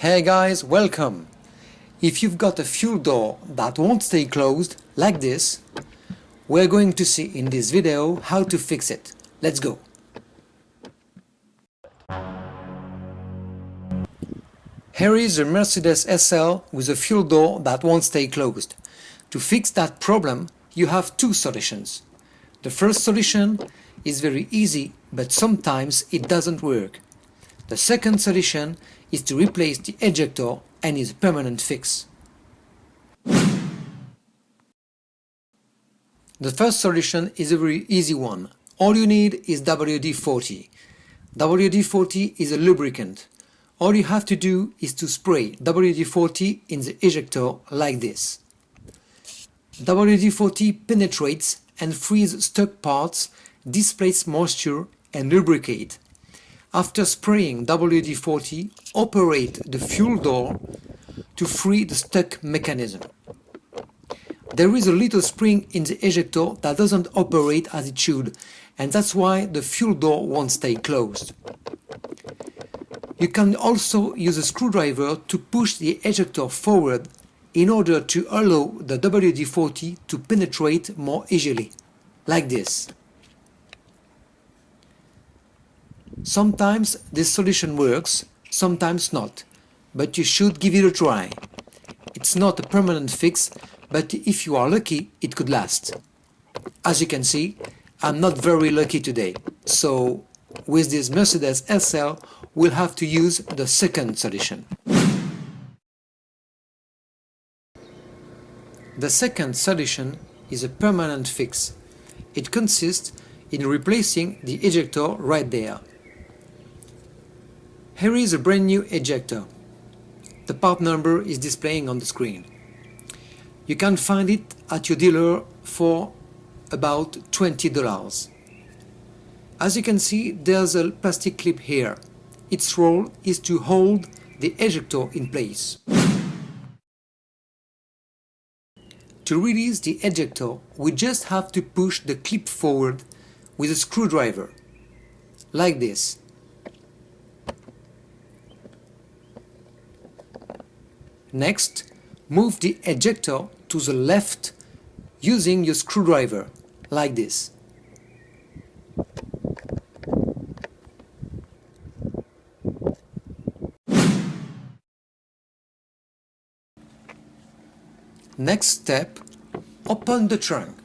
Hey guys, welcome! If you've got a fuel door that won't stay closed, like this, we're going to see in this video how to fix it. Let's go! Here is a Mercedes SL with a fuel door that won't stay closed. To fix that problem, you have two solutions. The first solution is very easy, but sometimes it doesn't work. The second solution is to replace the ejector and is a permanent fix. The first solution is a very easy one. All you need is WD-40. WD-40 is a lubricant. All you have to do is to spray WD-40 in the ejector like this. WD-40 penetrates and frees stuck parts, displaces moisture and lubricate. After spraying WD-40, operate the fuel door to free the stuck mechanism. There is a little spring in the ejector that doesn't operate as it should, and that's why the fuel door won't stay closed. You can also use a screwdriver to push the ejector forward in order to allow the WD-40 to penetrate more easily, like this. Sometimes this solution works, sometimes not, but you should give it a try. It's not a permanent fix, but if you are lucky, it could last. As you can see, I'm not very lucky today, so with this Mercedes SL, we'll have to use the second solution. The second solution is a permanent fix. It consists in replacing the ejector right there. Here is a brand new ejector. The part number is displaying on the screen. You can find it at your dealer for about $20. As you can see, there's a plastic clip here. Its role is to hold the ejector in place. To release the ejector, we just have to push the clip forward with a screwdriver, like this. Next, move the ejector to the left using your screwdriver, like this. Next step, open the trunk.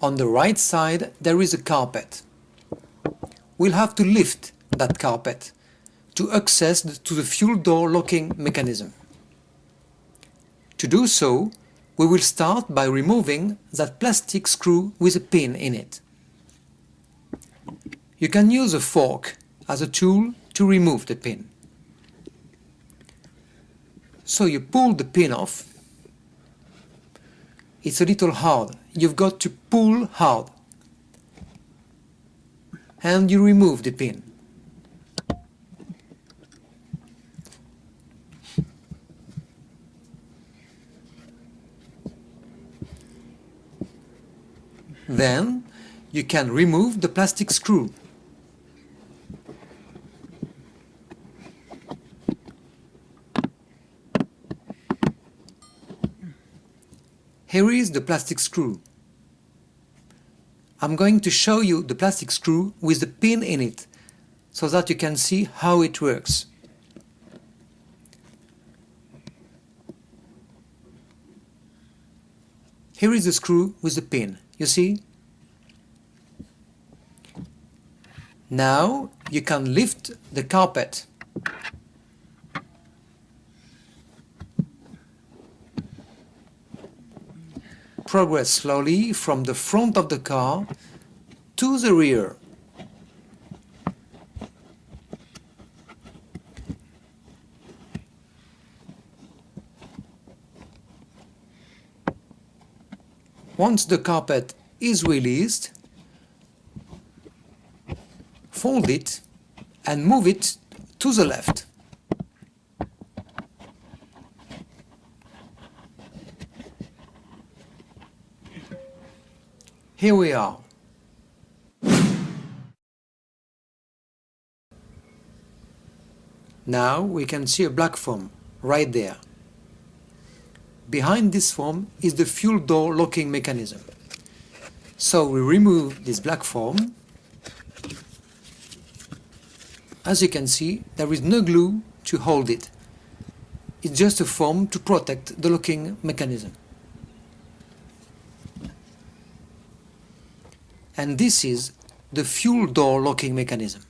On the right side there is a carpet. We'll have to lift that carpet to access to the fuel door locking mechanism. To do so, we will start by removing that plastic screw with a pin in it. You can use a fork as a tool to remove the pin. So you pull the pin off. It's a little hard, you've got to pull hard. And you remove the pin. Then you can remove the plastic screw. Here is the plastic screw. I'm going to show you the plastic screw with the pin in it, so that you can see how it works. Here is the screw with the pin, you see? Now you can lift the carpet. Progress slowly from the front of the car to the rear. Once the carpet is released, fold it and move it to the left. Here we are. Now we can see a black foam right there. Behind this foam is the fuel door locking mechanism. So we remove this black foam. As you can see, there is no glue to hold it. It's just a foam to protect the locking mechanism. And this is the fuel door locking mechanism.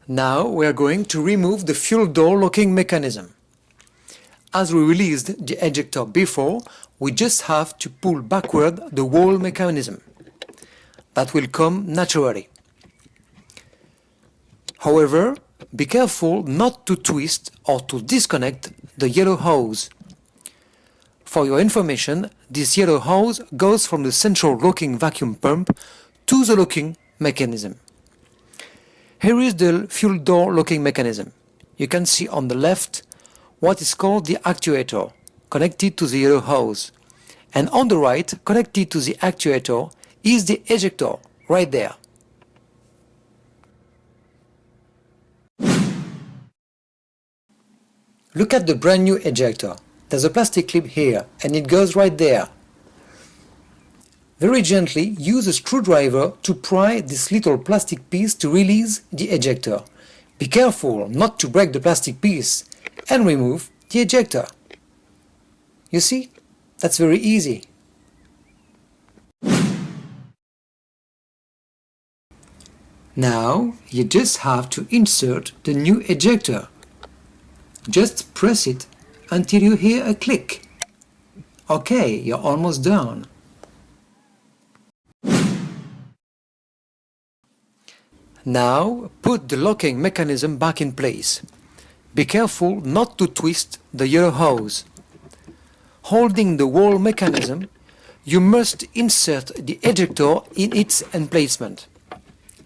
Now we are going to remove the fuel door locking mechanism. As we released the ejector before, we just have to pull backward the whole mechanism. That will come naturally. However, be careful not to twist or to disconnect the yellow hose. For your information, this yellow hose goes from the central locking vacuum pump to the locking mechanism. Here is the fuel door locking mechanism. You can see on the left what is called the actuator, connected to the yellow hose. And on the right, connected to the actuator, is the ejector, right there. Look at the brand new ejector. There's a plastic clip here, and it goes right there. Very gently use a screwdriver to pry this little plastic piece to release the ejector. Be careful not to break the plastic piece and remove the ejector. You see? That's very easy. Now you just have to insert the new ejector. Just press it until you hear a click. Okay, you're almost done. Now put the locking mechanism back in place. Be careful not to twist the yellow hose. Holding the whole mechanism, you must insert the ejector in its emplacement.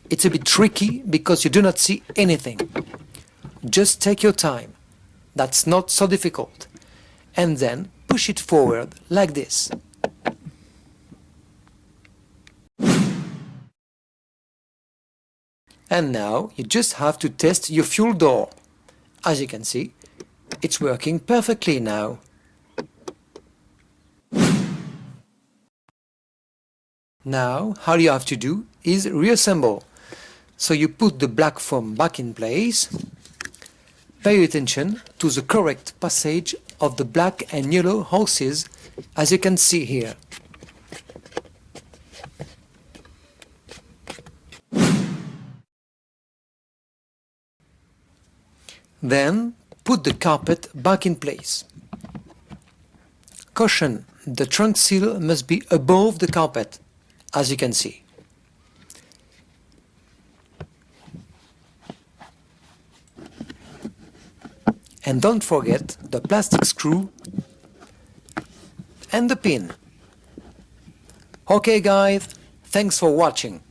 It's a bit tricky because you do not see anything. Just take your time. That's not so difficult. And then push it forward like this. And now you just have to test your fuel door. As you can see, it's working perfectly now. Now, all you have to do is reassemble. So you put the black foam back in place. Pay attention to the correct passage of the black and yellow hoses, as you can see here. Then put the carpet back in place. Caution, the trunk seal must be above the carpet, as you can see. And don't forget the plastic screw and the pin. Okay guys, thanks for watching.